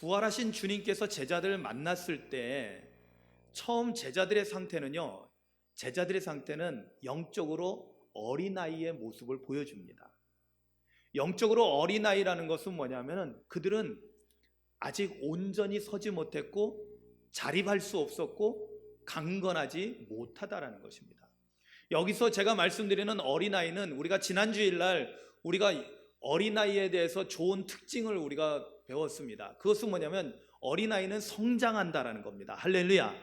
부활하신 주님께서 제자들을 만났을 때 처음 제자들의 상태는 영적으로 어린아이의 모습을 보여줍니다. 영적으로 어린아이라는 것은 뭐냐면 그들은 아직 온전히 서지 못했고 자립할 수 없었고 강건하지 못하다라는 것입니다. 여기서 제가 말씀드리는 어린아이는 우리가 지난 주일날 우리가 어린아이에 대해서 좋은 특징을 우리가 배웠습니다. 그것은 뭐냐면 어린아이는 성장한다라는 겁니다. 할렐루야.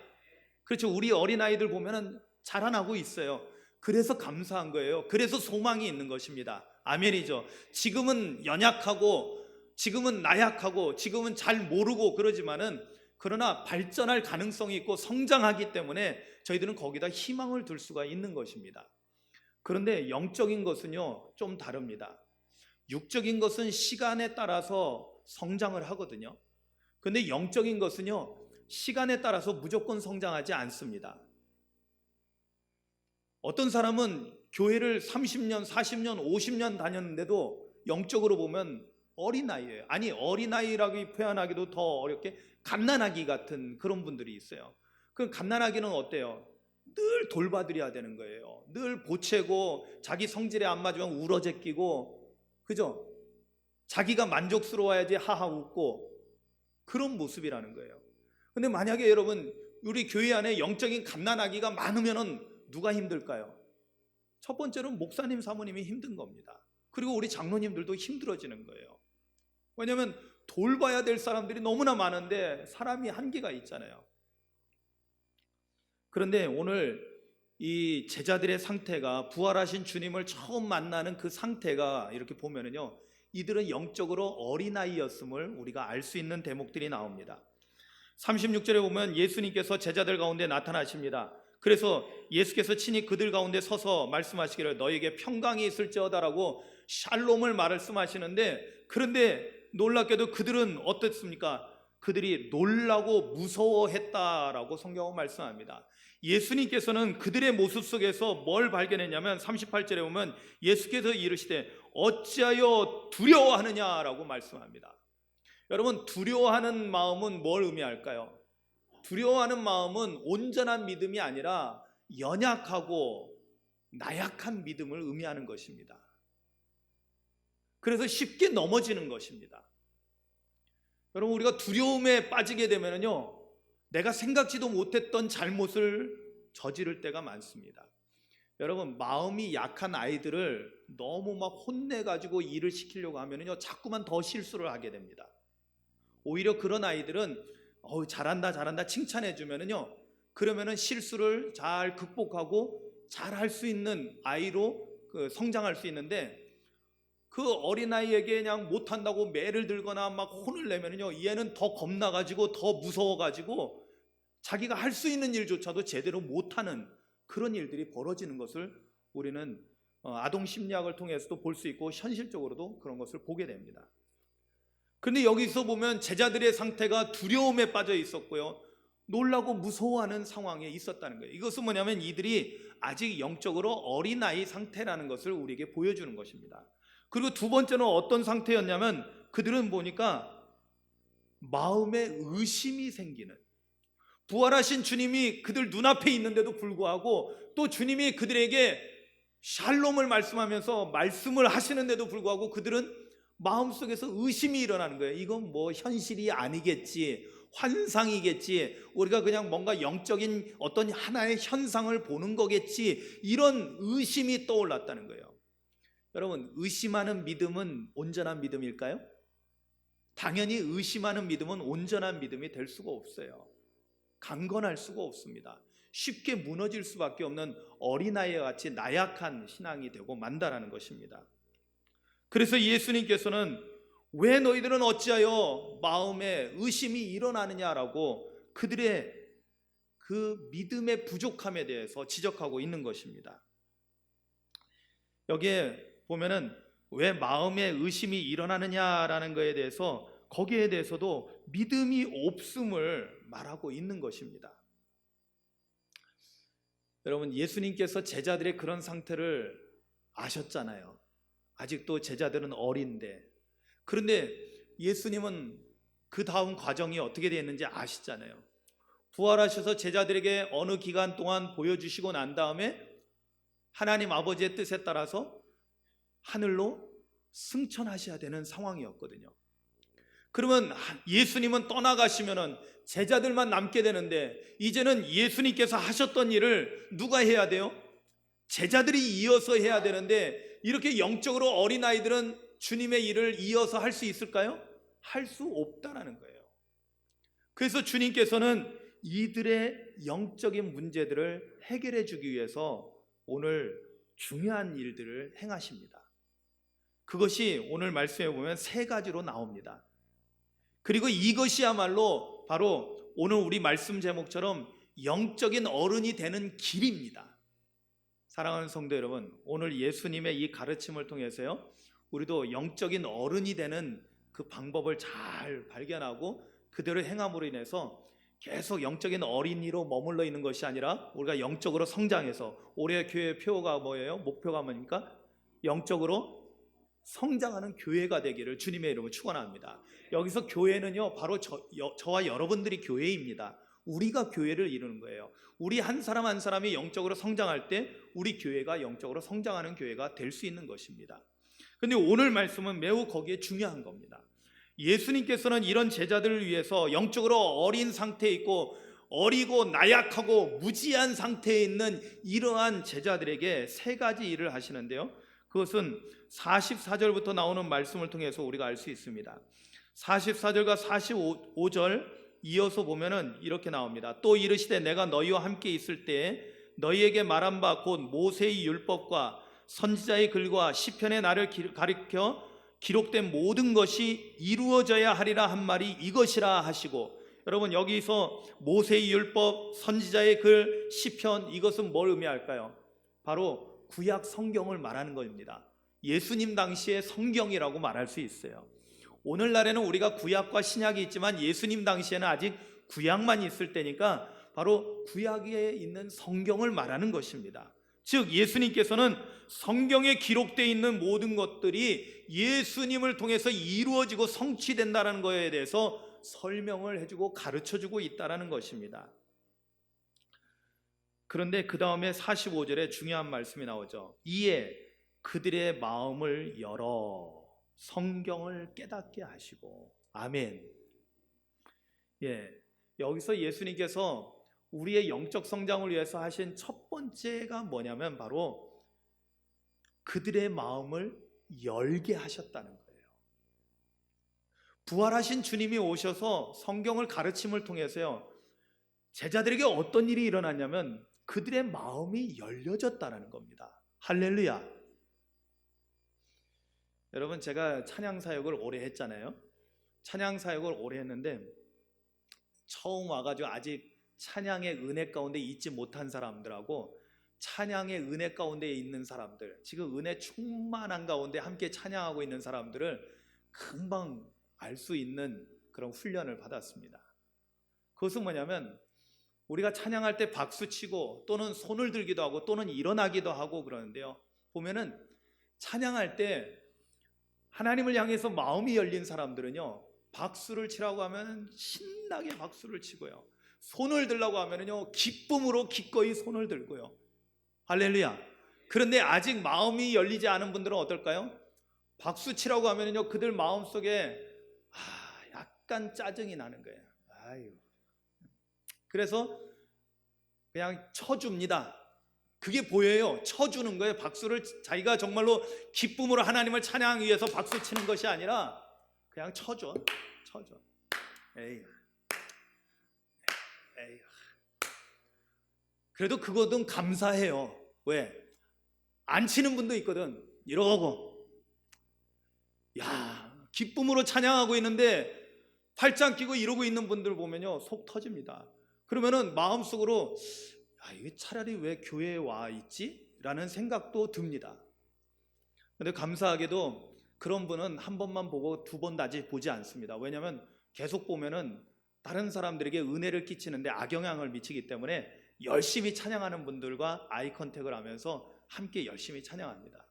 그렇죠. 우리 어린아이들 보면은 자라나고 있어요. 그래서 감사한 거예요. 그래서 소망이 있는 것입니다. 아멘이죠. 지금은 연약하고 지금은 나약하고 지금은 잘 모르고 그러지만은 그러나 발전할 가능성이 있고 성장하기 때문에 저희들은 거기다 희망을 둘 수가 있는 것입니다. 그런데 영적인 것은요 좀 다릅니다. 육적인 것은 시간에 따라서 성장을 하거든요. 그런데 영적인 것은요 시간에 따라서 무조건 성장하지 않습니다. 어떤 사람은 교회를 30년, 40년, 50년 다녔는데도 영적으로 보면 어린아이예요. 아니 어린아이라고 표현하기도 더 어렵게 갓난아기 같은 그런 분들이 있어요. 그 갓난아기는 어때요? 늘 돌봐드려야 되는 거예요. 늘 보채고 자기 성질에 안 맞으면 울어제끼고, 그죠? 자기가 만족스러워야지 하하 웃고 그런 모습이라는 거예요. 근데 만약에 여러분 우리 교회 안에 영적인 갓난아기가 많으면은 누가 힘들까요? 첫 번째로는 목사님 사모님이 힘든 겁니다. 그리고 우리 장로님들도 힘들어지는 거예요. 왜냐하면 돌봐야 될 사람들이 너무나 많은데 사람이 한계가 있잖아요. 그런데 오늘 이 제자들의 상태가 부활하신 주님을 처음 만나는 그 상태가 이렇게 보면은요 이들은 영적으로 어린아이였음을 우리가 알 수 있는 대목들이 나옵니다. 36절에 보면 예수님께서 제자들 가운데 나타나십니다. 그래서 예수께서 친히 그들 가운데 서서 말씀하시기를 너에게 평강이 있을지어다라고 샬롬을 말씀하시는데, 그런데 놀랍게도 그들은 어떻습니까? 그들이 놀라고 무서워했다라고 성경은 말씀합니다. 예수님께서는 그들의 모습 속에서 뭘 발견했냐면 38절에 보면 예수께서 이르시되 어찌하여 두려워하느냐라고 말씀합니다. 여러분 두려워하는 마음은 뭘 의미할까요? 두려워하는 마음은 온전한 믿음이 아니라 연약하고 나약한 믿음을 의미하는 것입니다. 그래서 쉽게 넘어지는 것입니다. 여러분 우리가 두려움에 빠지게 되면요 내가 생각지도 못했던 잘못을 저지를 때가 많습니다. 여러분 마음이 약한 아이들을 너무 막 혼내가지고 일을 시키려고 하면요 자꾸만 더 실수를 하게 됩니다. 오히려 그런 아이들은 잘한다 잘한다 칭찬해 주면은요 그러면은 실수를 잘 극복하고 잘 할 수 있는 아이로 성장할 수 있는데, 그 어린아이에게 그냥 못한다고 매를 들거나 막 혼을 내면은요 얘는 더 겁나가지고 더 무서워가지고 자기가 할 수 있는 일조차도 제대로 못하는 그런 일들이 벌어지는 것을 우리는 아동 심리학을 통해서도 볼 수 있고 현실적으로도 그런 것을 보게 됩니다. 그런데 여기서 보면 제자들의 상태가 두려움에 빠져 있었고요 놀라고 무서워하는 상황에 있었다는 거예요. 이것은 뭐냐면 이들이 아직 영적으로 어린아이 상태라는 것을 우리에게 보여주는 것입니다. 그리고 두 번째는 어떤 상태였냐면 그들은 보니까 마음에 의심이 생기는, 부활하신 주님이 그들 눈앞에 있는데도 불구하고 또 주님이 그들에게 샬롬을 말씀하면서 말씀을 하시는데도 불구하고 그들은 마음속에서 의심이 일어나는 거예요. 이건 뭐 현실이 아니겠지, 환상이겠지, 우리가 그냥 뭔가 영적인 어떤 하나의 현상을 보는 거겠지, 이런 의심이 떠올랐다는 거예요. 여러분 의심하는 믿음은 온전한 믿음일까요? 당연히 의심하는 믿음은 온전한 믿음이 될 수가 없어요. 강건할 수가 없습니다. 쉽게 무너질 수밖에 없는 어린아이와 같이 나약한 신앙이 되고 만다라는 것입니다. 그래서 예수님께서는 왜 너희들은 어찌하여 마음에 의심이 일어나느냐라고 그들의 그 믿음의 부족함에 대해서 지적하고 있는 것입니다. 여기에 보면은 왜 마음에 의심이 일어나느냐라는 것에 대해서 거기에 대해서도 믿음이 없음을 말하고 있는 것입니다. 여러분 예수님께서 제자들의 그런 상태를 아셨잖아요. 아직도 제자들은 어린데, 그런데 예수님은 그 다음 과정이 어떻게 됐는지 아시잖아요. 부활하셔서 제자들에게 어느 기간 동안 보여주시고 난 다음에 하나님 아버지의 뜻에 따라서 하늘로 승천하셔야 되는 상황이었거든요. 그러면 예수님은 떠나가시면은 제자들만 남게 되는데, 이제는 예수님께서 하셨던 일을 누가 해야 돼요? 제자들이 이어서 해야 되는데, 이렇게 영적으로 어린아이들은 주님의 일을 이어서 할 수 있을까요? 할 수 없다라는 거예요. 그래서 주님께서는 이들의 영적인 문제들을 해결해 주기 위해서 오늘 중요한 일들을 행하십니다. 그것이 오늘 말씀에 보면 세 가지로 나옵니다. 그리고 이것이야말로 바로 오늘 우리 말씀 제목처럼 영적인 어른이 되는 길입니다. 사랑하는 성도 여러분, 오늘 예수님의 이 가르침을 통해서요, 우리도 영적인 어른이 되는 그 방법을 잘 발견하고 그대로 행함으로 인해서 계속 영적인 어린이로 머물러 있는 것이 아니라 우리가 영적으로 성장해서, 올해 교회 표가 뭐예요? 목표가 뭡니까? 영적으로 성장하는 교회가 되기를 주님의 이름으로 축원합니다. 여기서 교회는요, 바로 저와 여러분들이 교회입니다. 우리가 교회를 이루는 거예요. 우리 한 사람 한 사람이 영적으로 성장할 때 우리 교회가 영적으로 성장하는 교회가 될 수 있는 것입니다. 그런데 오늘 말씀은 매우 거기에 중요한 겁니다. 예수님께서는 이런 제자들을 위해서 영적으로 어린 상태에 있고 어리고 나약하고 무지한 상태에 있는 이러한 제자들에게 세 가지 일을 하시는데요, 그것은 44절부터 나오는 말씀을 통해서 우리가 알 수 있습니다. 44절과 45절 이어서 보면은 이렇게 나옵니다. 또 이르시되 내가 너희와 함께 있을 때에 너희에게 말한 바 곧 모세의 율법과 선지자의 글과 시편의 나를 가리켜 기록된 모든 것이 이루어져야 하리라 한 말이 이것이라 하시고, 여러분 여기서 모세의 율법, 선지자의 글, 시편, 이것은 뭘 의미할까요? 바로 구약 성경을 말하는 겁니다. 예수님 당시의 성경이라고 말할 수 있어요. 오늘날에는 우리가 구약과 신약이 있지만 예수님 당시에는 아직 구약만 있을 때니까 바로 구약에 있는 성경을 말하는 것입니다. 즉 예수님께서는 성경에 기록되어 있는 모든 것들이 예수님을 통해서 이루어지고 성취된다는 것에 대해서 설명을 해주고 가르쳐주고 있다는 것입니다. 그런데 그 다음에 45절에 중요한 말씀이 나오죠. 이에 그들의 마음을 열어 성경을 깨닫게 하시고. 아멘. 여기서 예수님께서 우리의 영적 성장을 위해서 하신 첫 번째가 뭐냐면 바로 그들의 마음을 열게 하셨다는 거예요. 부활하신 주님이 오셔서 성경을 가르침을 통해서요, 제자들에게 어떤 일이 일어났냐면 그들의 마음이 열려졌다는 겁니다. 할렐루야. 여러분 제가 찬양 사역을 오래 했잖아요. 찬양 사역을 오래 했는데 처음 와가지고 아직 찬양의 은혜 가운데 있지 못한 사람들하고 찬양의 은혜 가운데 있는 사람들, 지금 은혜 충만한 가운데 함께 찬양하고 있는 사람들을 금방 알 수 있는 그런 훈련을 받았습니다. 그것은 뭐냐면 우리가 찬양할 때 박수치고 또는 손을 들기도 하고 또는 일어나기도 하고 그러는데요, 보면은 찬양할 때 하나님을 향해서 마음이 열린 사람들은요, 박수를 치라고 하면 신나게 박수를 치고요, 손을 들라고 하면은요 기쁨으로 기꺼이 손을 들고요. 할렐루야. 그런데 아직 마음이 열리지 않은 분들은 어떨까요? 박수 치라고 하면은요 그들 마음속에 약간 짜증이 나는 거예요. 아유. 그래서 그냥 쳐줍니다. 그게 보여요. 쳐주는 거예요. 박수를 자기가 정말로 기쁨으로 하나님을 찬양하기 위해서 박수 치는 것이 아니라 그냥 쳐줘. 에이. 그래도 그거는 감사해요. 왜? 안 치는 분도 있거든. 이러고 기쁨으로 찬양하고 있는데 팔짱 끼고 이러고 있는 분들 보면요 속 터집니다. 그러면은 마음속으로 이게 차라리 왜 교회에 와 있지? 라는 생각도 듭니다. 그런데 감사하게도 그런 분은 한 번만 보고 두 번 다시 보지 않습니다. 왜냐하면 계속 보면은 다른 사람들에게 은혜를 끼치는데 악영향을 미치기 때문에 열심히 찬양하는 분들과 아이 컨택을 하면서 함께 열심히 찬양합니다.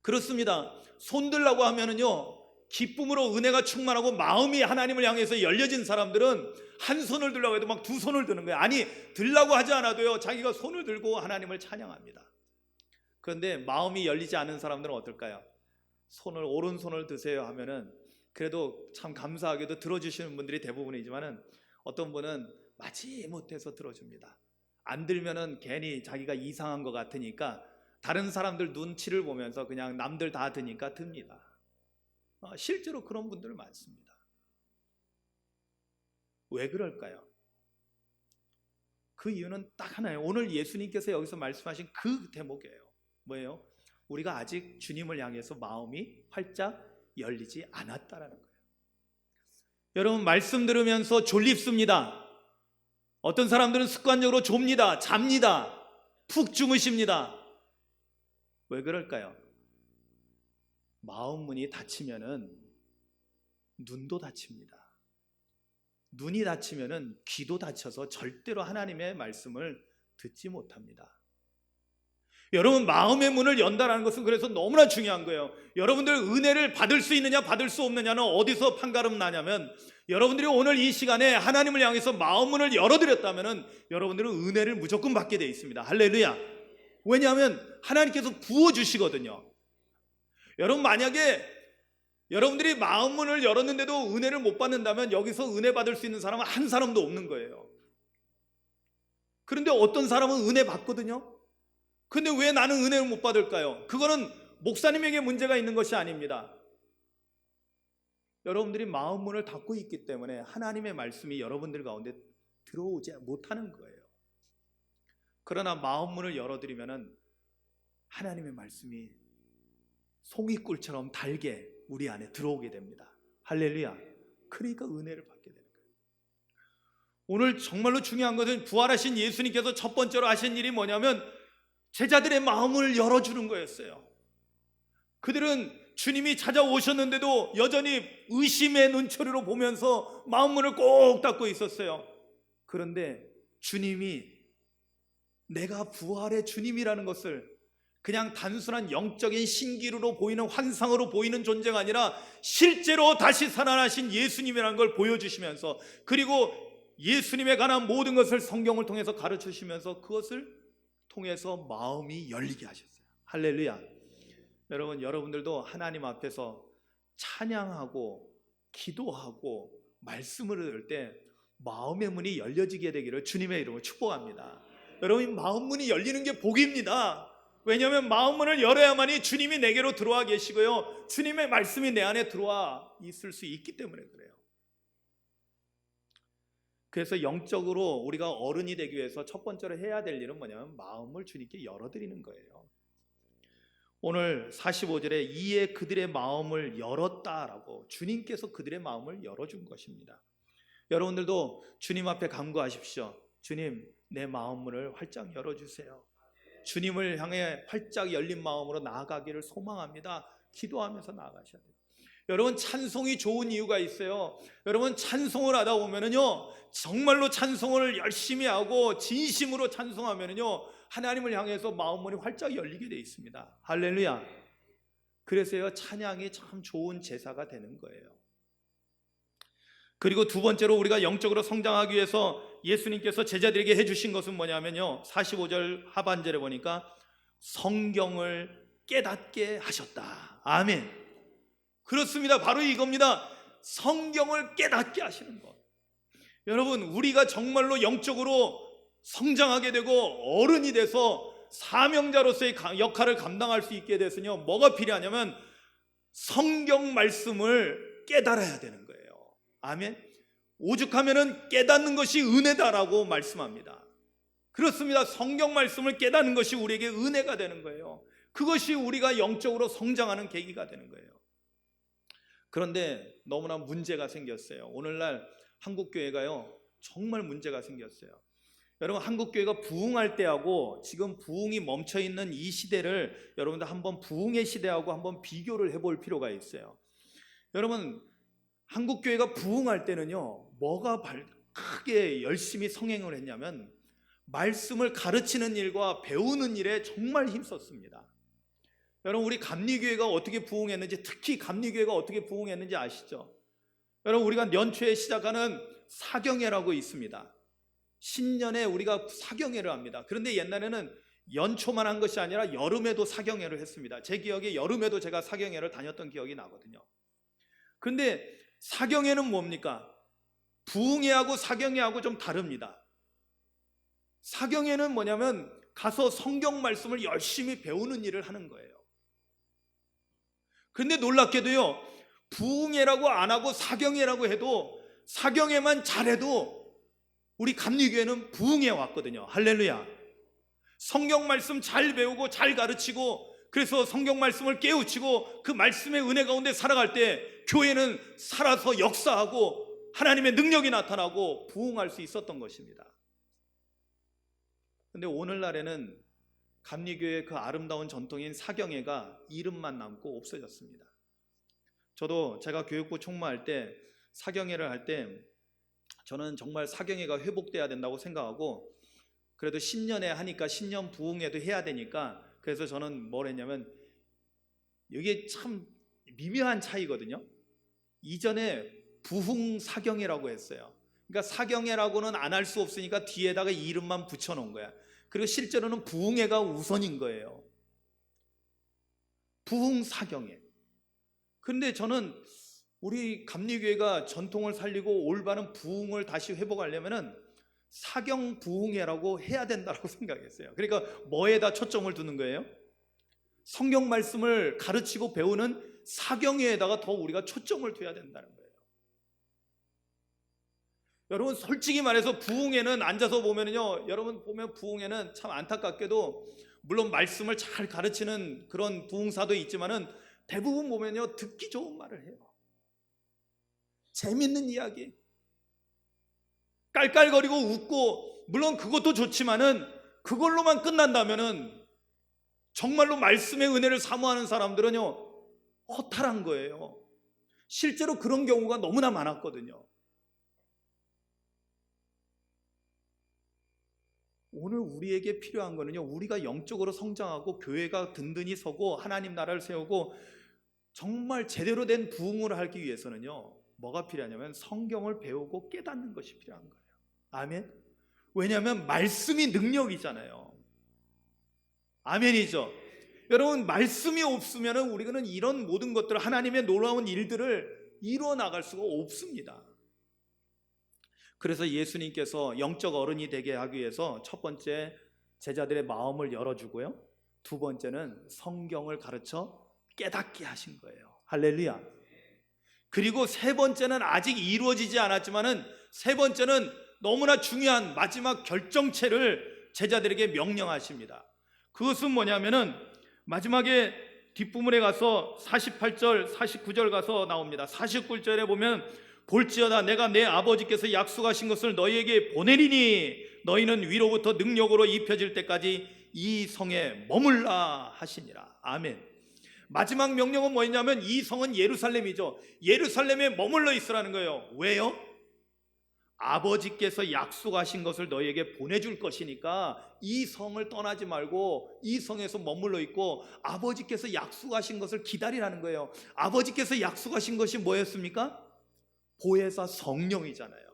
그렇습니다. 손 들라고 하면은요 기쁨으로 은혜가 충만하고 마음이 하나님을 향해서 열려진 사람들은 한 손을 들라고 해도 막 두 손을 드는 거예요. 아니, 들라고 하지 않아도요, 자기가 손을 들고 하나님을 찬양합니다. 그런데 마음이 열리지 않은 사람들은 어떨까요? 오른손을 드세요 하면은 그래도 참 감사하게도 들어주시는 분들이 대부분이지만은 어떤 분은 마지못해서 들어줍니다. 안 들면은 괜히 자기가 이상한 것 같으니까 다른 사람들 눈치를 보면서 그냥 남들 다 드니까 듭니다. 실제로 그런 분들 많습니다. 왜 그럴까요? 그 이유는 딱 하나예요. 오늘 예수님께서 여기서 말씀하신 그 대목이에요. 뭐예요? 우리가 아직 주님을 향해서 마음이 활짝 열리지 않았다라는 거예요. 여러분, 말씀 들으면서 졸립습니다. 어떤 사람들은 습관적으로 좁니다. 잡니다. 푹 주무십니다. 왜 그럴까요? 마음 문이 닫히면은 눈도 닫힙니다. 눈이 닫히면은 귀도 닫혀서 절대로 하나님의 말씀을 듣지 못합니다. 여러분, 마음의 문을 연다라는 것은 그래서 너무나 중요한 거예요. 여러분들 은혜를 받을 수 있느냐 받을 수 없느냐는 어디서 판가름 나냐면, 여러분들이 오늘 이 시간에 하나님을 향해서 마음 문을 열어드렸다면 여러분들은 은혜를 무조건 받게 되어 있습니다. 할렐루야. 왜냐하면 하나님께서 부어주시거든요. 여러분, 만약에 여러분들이 마음 문을 열었는데도 은혜를 못 받는다면 여기서 은혜 받을 수 있는 사람은 한 사람도 없는 거예요. 그런데 어떤 사람은 은혜 받거든요. 근데 왜 나는 은혜를 못 받을까요? 그거는 목사님에게 문제가 있는 것이 아닙니다. 여러분들이 마음 문을 닫고 있기 때문에 하나님의 말씀이 여러분들 가운데 들어오지 못하는 거예요. 그러나 마음 문을 열어드리면 하나님의 말씀이 송이꿀처럼 달게 우리 안에 들어오게 됩니다. 할렐루야. 그러니까 은혜를 받게 되는 거예요. 오늘 정말로 중요한 것은 부활하신 예수님께서 첫 번째로 하신 일이 뭐냐면 제자들의 마음을 열어주는 거였어요. 그들은 주님이 찾아오셨는데도 여전히 의심의 눈초리로 보면서 마음문을 꼭 닫고 있었어요. 그런데 주님이, 내가 부활의 주님이라는 것을 그냥 단순한 영적인 신기루로 보이는, 환상으로 보이는 존재가 아니라 실제로 다시 살아나신 예수님이라는 걸 보여주시면서, 그리고 예수님에 관한 모든 것을 성경을 통해서 가르치시면서 그것을 통해서 마음이 열리게 하셨어요. 할렐루야. 여러분, 여러분들도 하나님 앞에서 찬양하고 기도하고 말씀을 들을 때 마음의 문이 열려지게 되기를 주님의 이름으로 축복합니다. 여러분, 마음 문이 열리는 게 복입니다. 왜냐하면 마음 문을 열어야만이 주님이 내게로 들어와 계시고요, 주님의 말씀이 내 안에 들어와 있을 수 있기 때문에 그래요. 그래서 영적으로 우리가 어른이 되기 위해서 첫 번째로 해야 될 일은 뭐냐면 마음을 주님께 열어드리는 거예요. 오늘 45절에 이에 그들의 마음을 열었다라고, 주님께서 그들의 마음을 열어준 것입니다. 여러분들도 주님 앞에 간구하십시오. 주님, 내 마음문을 활짝 열어주세요. 주님을 향해 활짝 열린 마음으로 나아가기를 소망합니다. 기도하면서 나아가셔야 돼요. 여러분, 찬송이 좋은 이유가 있어요. 여러분, 찬송을 하다 보면은요, 정말로 찬송을 열심히 하고 진심으로 찬송하면은요, 하나님을 향해서 마음문이 활짝 열리게 되어 있습니다. 할렐루야. 그래서요, 찬양이 참 좋은 제사가 되는 거예요. 그리고 두 번째로 우리가 영적으로 성장하기 위해서 예수님께서 제자들에게 해주신 것은 뭐냐면요, 45절 하반절에 보니까 성경을 깨닫게 하셨다. 아멘. 그렇습니다. 바로 이겁니다. 성경을 깨닫게 하시는 것. 여러분, 우리가 정말로 영적으로 성장하게 되고 어른이 돼서 사명자로서의 역할을 감당할 수 있게 돼서요, 뭐가 필요하냐면 성경 말씀을 깨달아야 되는 거예요. 아멘. 오죽하면은 깨닫는 것이 은혜다라고 말씀합니다. 그렇습니다. 성경 말씀을 깨닫는 것이 우리에게 은혜가 되는 거예요. 그것이 우리가 영적으로 성장하는 계기가 되는 거예요. 그런데 너무나 문제가 생겼어요. 오늘날 한국교회가요, 정말 문제가 생겼어요. 여러분, 한국교회가 부흥할 때하고 지금 부흥이 멈춰있는 이 시대를 여러분들 한번 부흥의 시대하고 한번 비교를 해볼 필요가 있어요. 여러분, 한국교회가 부흥할 때는요, 뭐가 크게 열심히 성행을 했냐면 말씀을 가르치는 일과 배우는 일에 정말 힘썼습니다. 여러분, 우리 감리교회가 어떻게 부흥했는지, 특히 감리교회가 어떻게 부흥했는지 아시죠? 여러분, 우리가 연초에 시작하는 사경회라고 있습니다. 신년에 우리가 사경회를 합니다. 그런데 옛날에는 연초만 한 것이 아니라 여름에도 사경회를 했습니다. 제 기억에 여름에도 제가 사경회를 다녔던 기억이 나거든요. 그런데 사경회는 뭡니까? 부흥회하고 사경회하고 좀 다릅니다. 사경회는 뭐냐면 가서 성경 말씀을 열심히 배우는 일을 하는 거예요. 그런데 놀랍게도요, 부흥회라고 안 하고 사경회라고 해도, 사경회만 잘해도 우리 감리교회는 부흥회 왔거든요. 할렐루야. 성경 말씀 잘 배우고 잘 가르치고, 그래서 성경 말씀을 깨우치고 그 말씀의 은혜 가운데 살아갈 때 교회는 살아서 역사하고 하나님의 능력이 나타나고 부흥할 수 있었던 것입니다. 그런데 오늘날에는 감리교회의 그 아름다운 전통인 사경회가 이름만 남고 없어졌습니다. 저도 제가 교육부 총무할 때, 사경회를 할 때 저는 정말 사경회가 회복돼야 된다고 생각하고, 그래도 신년에 하니까 신년 부흥회도 해야 되니까, 그래서 저는 뭘 했냐면, 이게 참 미묘한 차이거든요. 이전에 부흥 사경회라고 했어요. 그러니까 사경회라고는 안 할 수 없으니까 뒤에다가 이름만 붙여놓은 거야. 그리고 실제로는 부흥회가 우선인 거예요. 부흥 사경회. 근데 저는 우리 감리교회가 전통을 살리고 올바른 부흥을 다시 회복하려면은 사경 부흥회라고 해야 된다고 생각했어요. 그러니까 뭐에다 초점을 두는 거예요? 성경 말씀을 가르치고 배우는 사경회에다가 더 우리가 초점을 둬야 된다는 거예요. 여러분, 솔직히 말해서 부흥회는 앉아서 보면요, 여러분 보면 부흥회는 참 안타깝게도, 물론 말씀을 잘 가르치는 그런 부흥사도 있지만은 대부분 보면요, 듣기 좋은 말을 해요. 재밌는 이야기, 깔깔거리고 웃고, 물론 그것도 좋지만은 그걸로만 끝난다면은 정말로 말씀의 은혜를 사모하는 사람들은요, 허탈한 거예요. 실제로 그런 경우가 너무나 많았거든요. 오늘 우리에게 필요한 거는요, 우리가 영적으로 성장하고 교회가 든든히 서고 하나님 나라를 세우고 정말 제대로 된 부흥을 하기 위해서는요, 뭐가 필요하냐면 성경을 배우고 깨닫는 것이 필요한 거예요. 아멘. 왜냐하면 말씀이 능력이잖아요. 아멘이죠. 여러분, 말씀이 없으면 우리는 이런 모든 것들, 하나님의 놀라운 일들을 이루어 나갈 수가 없습니다. 그래서 예수님께서 영적 어른이 되게 하기 위해서 첫 번째, 제자들의 마음을 열어주고요, 두 번째는 성경을 가르쳐 깨닫게 하신 거예요. 할렐루야. 그리고 세 번째는 아직 이루어지지 않았지만은, 세 번째는 너무나 중요한 마지막 결정체를 제자들에게 명령하십니다. 그것은 뭐냐면은 마지막에 뒷부분에 가서 48절, 49절 가서 나옵니다. 49절에 보면, 볼지어다 내가 내 아버지께서 약속하신 것을 너희에게 보내리니 너희는 위로부터 능력으로 입혀질 때까지 이 성에 머물라 하시니라. 아멘. 마지막 명령은 뭐였냐면, 이 성은 예루살렘이죠. 예루살렘에 머물러 있으라는 거예요. 왜요? 아버지께서 약속하신 것을 너희에게 보내줄 것이니까 이 성을 떠나지 말고 이 성에서 머물러 있고 아버지께서 약속하신 것을 기다리라는 거예요. 아버지께서 약속하신 것이 뭐였습니까? 보혜사 성령이잖아요.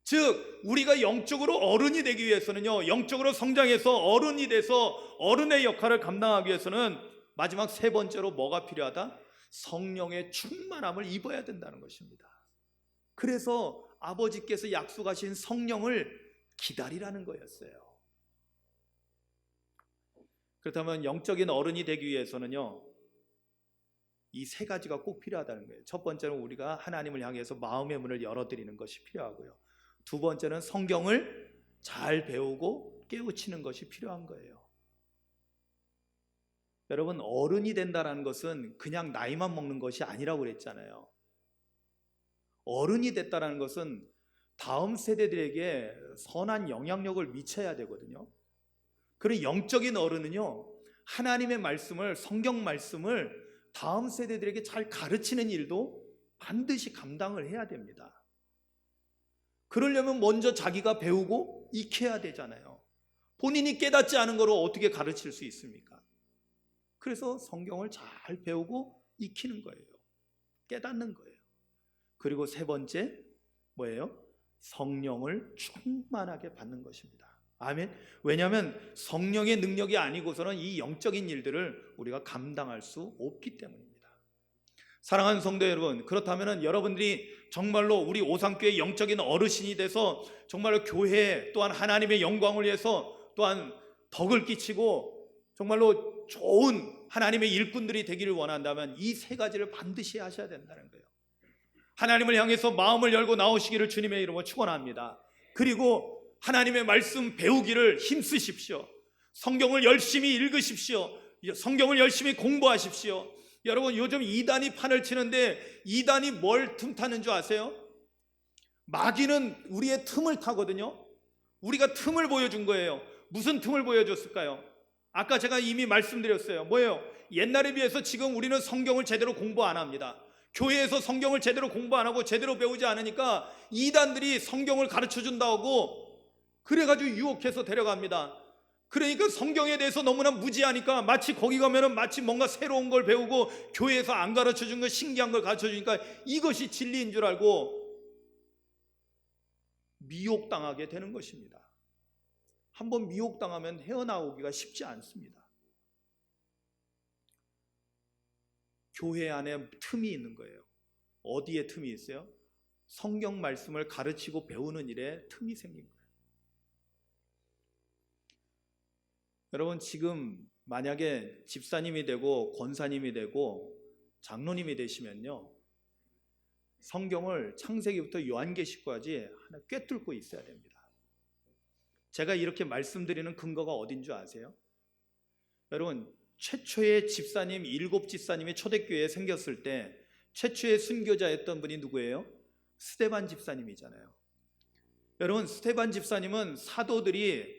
즉 우리가 영적으로 어른이 되기 위해서는요, 영적으로 성장해서 어른이 돼서 어른의 역할을 감당하기 위해서는 마지막 세 번째로 뭐가 필요하다? 성령의 충만함을 입어야 된다는 것입니다. 그래서 아버지께서 약속하신 성령을 기다리라는 거였어요. 그렇다면 영적인 어른이 되기 위해서는요, 이 세 가지가 꼭 필요하다는 거예요. 첫 번째는 우리가 하나님을 향해서 마음의 문을 열어드리는 것이 필요하고요, 두 번째는 성경을 잘 배우고 깨우치는 것이 필요한 거예요. 여러분, 어른이 된다는 것은 그냥 나이만 먹는 것이 아니라고 그랬잖아요. 어른이 됐다는 것은 다음 세대들에게 선한 영향력을 미쳐야 되거든요. 그리고 영적인 어른은요, 하나님의 말씀을, 성경 말씀을 다음 세대들에게 잘 가르치는 일도 반드시 감당을 해야 됩니다. 그러려면 먼저 자기가 배우고 익혀야 되잖아요. 본인이 깨닫지 않은 거로 어떻게 가르칠 수 있습니까? 그래서 성경을 잘 배우고 익히는 거예요. 깨닫는 거예요. 그리고 세 번째 뭐예요? 성령을 충만하게 받는 것입니다. 아멘. 왜냐하면 성령의 능력이 아니고서는 이 영적인 일들을 우리가 감당할 수 없기 때문입니다. 사랑하는 성도 여러분, 그렇다면 여러분들이 정말로 우리 오상교회 영적인 어르신이 돼서 정말로 교회 또한 하나님의 영광을 위해서 또한 덕을 끼치고 정말로 좋은 하나님의 일꾼들이 되기를 원한다면 이 세 가지를 반드시 하셔야 된다는 거예요. 하나님을 향해서 마음을 열고 나오시기를 주님의 이름으로 축원합니다. 그리고 하나님의 말씀 배우기를 힘쓰십시오. 성경을 열심히 읽으십시오. 성경을 열심히 공부하십시오. 여러분, 요즘 이단이 판을 치는데 이단이 뭘 틈타는 줄 아세요? 마귀는 우리의 틈을 타거든요. 우리가 틈을 보여준 거예요. 무슨 틈을 보여줬을까요? 아까 제가 이미 말씀드렸어요. 뭐예요? 옛날에 비해서 지금 우리는 성경을 제대로 공부 안 합니다. 교회에서 성경을 제대로 공부 안 하고 제대로 배우지 않으니까 이단들이 성경을 가르쳐 준다고 그래가지고 유혹해서 데려갑니다. 그러니까 성경에 대해서 너무나 무지하니까 마치 거기 가면은 마치 뭔가 새로운 걸 배우고 교회에서 안 가르쳐 준 거 신기한 걸 가르쳐 주니까 이것이 진리인 줄 알고 미혹당하게 되는 것입니다. 한번 미혹당하면 헤어나오기가 쉽지 않습니다. 교회 안에 틈이 있는 거예요. 어디에 틈이 있어요? 성경 말씀을 가르치고 배우는 일에 틈이 생긴 거예요. 여러분, 지금 만약에 집사님이 되고 권사님이 되고 장로님이 되시면요, 성경을 창세기부터 요한계시까지 하나 꿰뚫고 있어야 됩니다. 제가 이렇게 말씀드리는 근거가 어딘 줄 아세요? 여러분, 최초의 집사님, 7 집사님이 초대교회에 생겼을 때 최초의 순교자였던 분이 누구예요? 스데반 집사님이잖아요. 여러분, 스데반 집사님은 사도들이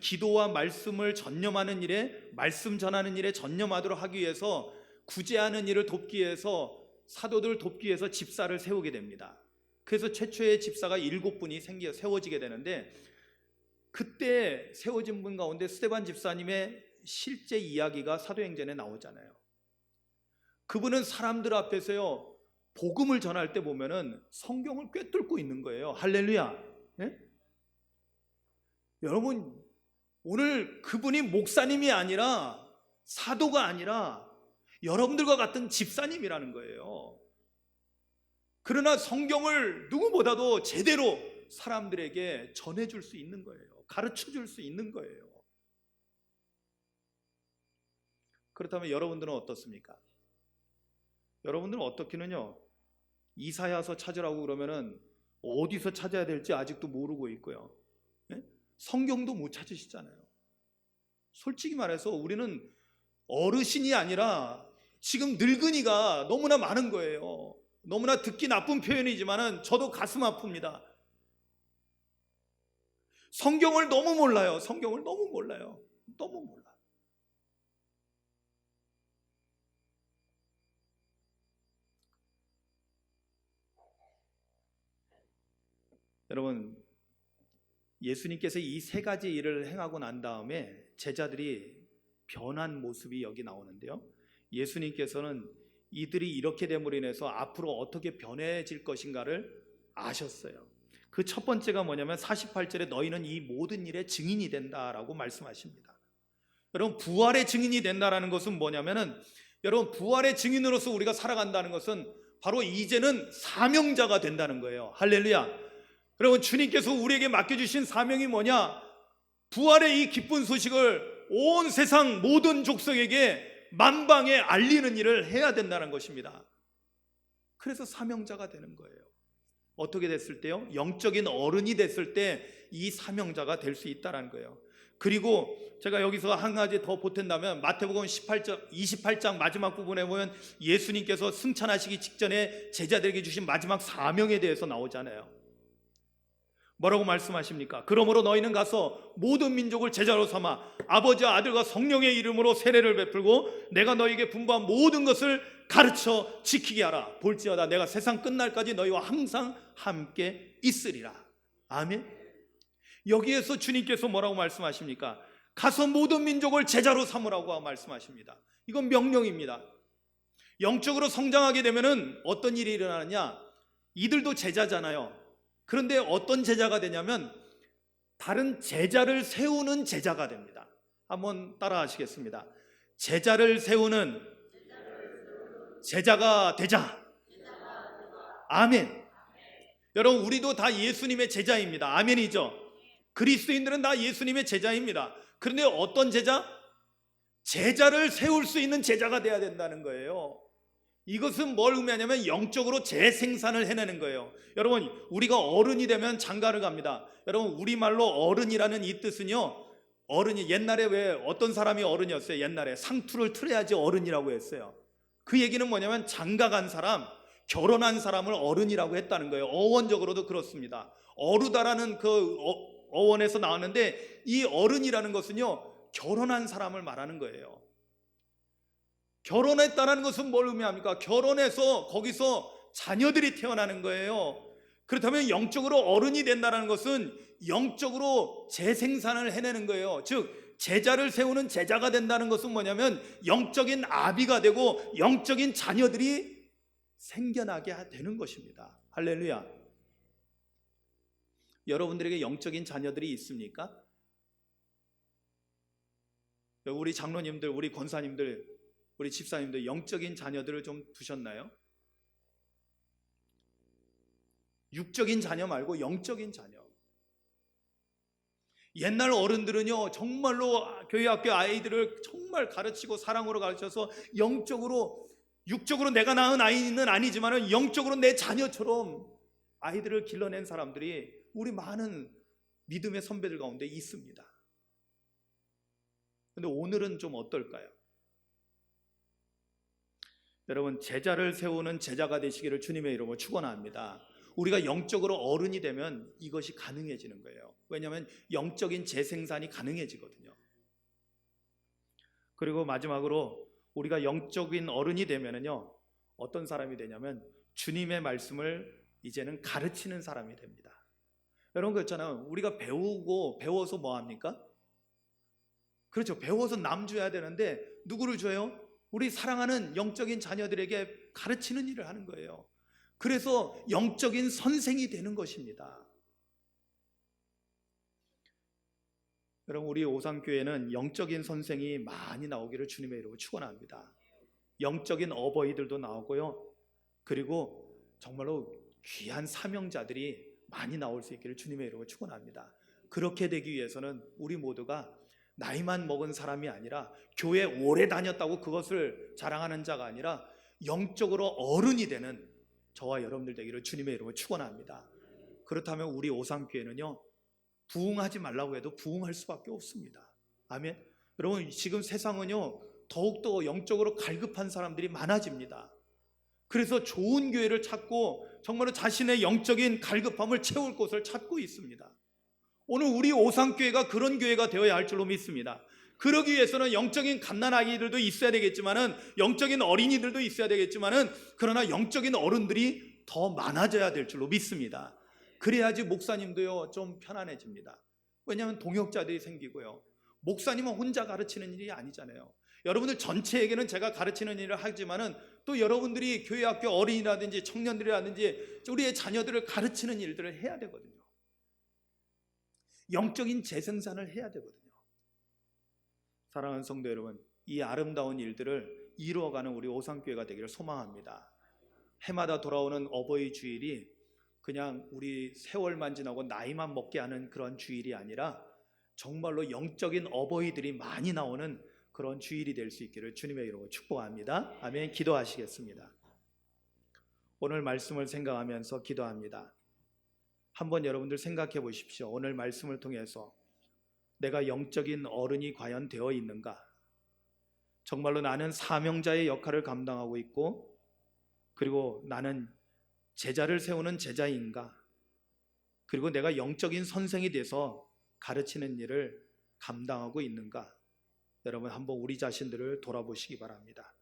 기도와 말씀을 전념하는 일에, 말씀 전하는 일에 전념하도록 하기 위해서, 구제하는 일을 돕기 위해서, 사도들을 돕기 위해서 집사를 세우게 됩니다. 그래서 최초의 집사가 7분이 세워지게 되는데, 그때 세워진 분 가운데 스데반 집사님의 실제 이야기가 사도행전에 나오잖아요. 그분은 사람들 앞에서요, 복음을 전할 때 보면은 성경을 꿰뚫고 있는 거예요. 할렐루야. 네? 여러분, 오늘 그분이 목사님이 아니라 사도가 아니라 여러분들과 같은 집사님이라는 거예요. 그러나 성경을 누구보다도 제대로 사람들에게 전해줄 수 있는 거예요. 가르쳐줄 수 있는 거예요. 그렇다면 여러분들은 어떻습니까? 여러분들은 어떻게는요, 이사야서 찾으라고 그러면은 어디서 찾아야 될지 아직도 모르고 있고요. 네? 성경도 못 찾으시잖아요. 솔직히 말해서 우리는 어르신이 아니라 지금 늙은이가 너무나 많은 거예요. 너무나 듣기 나쁜 표현이지만은 저도 가슴 아픕니다. 성경을 너무 몰라요. 성경을 너무 몰라요. 너무 몰라. 여러분, 예수님께서 이 세 가지 일을 행하고 난 다음에 제자들이 변한 모습이 여기 나오는데요, 예수님께서는 이들이 이렇게 됨으로 인해서 앞으로 어떻게 변해질 것인가를 아셨어요. 그 첫 번째가 뭐냐면 48절에 너희는 이 모든 일의 증인이 된다라고 말씀하십니다. 여러분, 부활의 증인이 된다라는 것은 뭐냐면은, 여러분, 부활의 증인으로서 우리가 살아간다는 것은 바로 이제는 사명자가 된다는 거예요. 할렐루야. 여러분, 주님께서 우리에게 맡겨주신 사명이 뭐냐? 부활의 이 기쁜 소식을 온 세상 모든 족속에게 만방에 알리는 일을 해야 된다는 것입니다. 그래서 사명자가 되는 거예요. 어떻게 됐을 때요? 영적인 어른이 됐을 때 이 사명자가 될 수 있다는 거예요. 그리고 제가 여기서 한 가지 더 보탠다면 마태복음 28장 마지막 부분에 보면 예수님께서 승천하시기 직전에 제자들에게 주신 마지막 사명에 대해서 나오잖아요. 뭐라고 말씀하십니까? 그러므로 너희는 가서 모든 민족을 제자로 삼아 아버지와 아들과 성령의 이름으로 세례를 베풀고 내가 너희에게 분부한 모든 것을 가르쳐 지키게 하라. 볼지어다 내가 세상 끝날까지 너희와 항상 함께 있으리라. 아멘. 여기에서 주님께서 뭐라고 말씀하십니까? 가서 모든 민족을 제자로 삼으라고 말씀하십니다. 이건 명령입니다. 영적으로 성장하게 되면은 어떤 일이 일어나느냐? 이들도 제자잖아요. 그런데 어떤 제자가 되냐면 다른 제자를 세우는 제자가 됩니다. 한번 따라 하시겠습니다. 제자를 세우는 제자가 되자. 아멘. 여러분, 우리도 다 예수님의 제자입니다. 아멘이죠. 그리스도인들은 다 예수님의 제자입니다. 그런데 어떤 제자? 제자를 세울 수 있는 제자가 돼야 된다는 거예요. 이것은 뭘 의미하냐면 영적으로 재생산을 해내는 거예요. 여러분, 우리가 어른이 되면 장가를 갑니다. 여러분, 우리말로 어른이라는 이 뜻은요, 어른이 옛날에 왜 어떤 사람이 어른이었어요? 옛날에 상투를 틀어야지 어른이라고 했어요. 그 얘기는 뭐냐면 장가 간 사람, 결혼한 사람을 어른이라고 했다는 거예요. 어원적으로도 그렇습니다. 어루다라는 그 어원에서 나왔는데, 이 어른이라는 것은요, 결혼한 사람을 말하는 거예요. 결혼했다는 것은 뭘 의미합니까? 결혼해서 거기서 자녀들이 태어나는 거예요. 그렇다면 영적으로 어른이 된다는 것은 영적으로 재생산을 해내는 거예요. 즉 제자를 세우는 제자가 된다는 것은 뭐냐면 영적인 아비가 되고 영적인 자녀들이 생겨나게 되는 것입니다. 할렐루야. 여러분들에게 영적인 자녀들이 있습니까? 우리 장로님들, 우리 권사님들, 우리 집사님들 영적인 자녀들을 좀 두셨나요? 육적인 자녀 말고 영적인 자녀. 옛날 어른들은요, 정말로 교회 학교 아이들을 정말 가르치고 사랑으로 가르쳐서 영적으로, 육적으로 내가 낳은 아이는 아니지만 영적으로 내 자녀처럼 아이들을 길러낸 사람들이 우리 많은 믿음의 선배들 가운데 있습니다. 그런데 오늘은 좀 어떨까요? 여러분, 제자를 세우는 제자가 되시기를 주님의 이름으로 축원합니다. 우리가 영적으로 어른이 되면 이것이 가능해지는 거예요. 왜냐하면 영적인 재생산이 가능해지거든요. 그리고 마지막으로 우리가 영적인 어른이 되면은요, 어떤 사람이 되냐면 주님의 말씀을 이제는 가르치는 사람이 됩니다. 여러분, 그렇잖아요. 우리가 배워서 뭐 합니까? 그렇죠. 배워서 남 줘야 되는데 누구를 줘요? 우리 사랑하는 영적인 자녀들에게 가르치는 일을 하는 거예요. 그래서 영적인 선생이 되는 것입니다. 여러분, 우리 오상교회는 영적인 선생이 많이 나오기를 주님의 이름으로 축원합니다. 영적인 어버이들도 나오고요, 그리고 정말로 귀한 사명자들이 많이 나올 수 있기를 주님의 이름으로 축원합니다. 그렇게 되기 위해서는 우리 모두가 나이만 먹은 사람이 아니라 교회 오래 다녔다고 그것을 자랑하는 자가 아니라 영적으로 어른이 되는 저와 여러분들 되기를 주님의 이름으로 축원합니다. 그렇다면 우리 오상교회는요, 부흥하지 말라고 해도 부흥할 수밖에 없습니다. 아멘. 여러분, 지금 세상은요, 더욱더 영적으로 갈급한 사람들이 많아집니다. 그래서 좋은 교회를 찾고 정말로 자신의 영적인 갈급함을 채울 곳을 찾고 있습니다. 오늘 우리 오상교회가 그런 교회가 되어야 할 줄로 믿습니다. 그러기 위해서는 영적인 갓난아기들도 있어야 되겠지만은, 영적인 어린이들도 있어야 되겠지만은, 그러나 영적인 어른들이 더 많아져야 될 줄로 믿습니다. 그래야지 목사님도요, 좀 편안해집니다. 왜냐하면 동역자들이 생기고요, 목사님은 혼자 가르치는 일이 아니잖아요. 여러분들 전체에게는 제가 가르치는 일을 하지만은 또 여러분들이 교회 학교 어린이라든지 청년들이라든지 우리의 자녀들을 가르치는 일들을 해야 되거든요. 영적인 재생산을 해야 되거든요. 사랑하는 성도 여러분, 이 아름다운 일들을 이루어가는 우리 오상교회가 되기를 소망합니다. 해마다 돌아오는 어버이 주일이 그냥 우리 세월만 지나고 나이만 먹게 하는 그런 주일이 아니라 정말로 영적인 어버이들이 많이 나오는 그런 주일이 될 수 있기를 주님의 이름으로 축복합니다. 아멘. 기도하시겠습니다. 오늘 말씀을 생각하면서 기도합니다. 한번 여러분들 생각해 보십시오. 오늘 말씀을 통해서 내가 영적인 어른이 과연 되어 있는가? 정말로 나는 사명자의 역할을 감당하고 있고, 그리고 나는 제자를 세우는 제자인가? 그리고 내가 영적인 선생이 돼서 가르치는 일을 감당하고 있는가? 여러분, 한번 우리 자신들을 돌아보시기 바랍니다.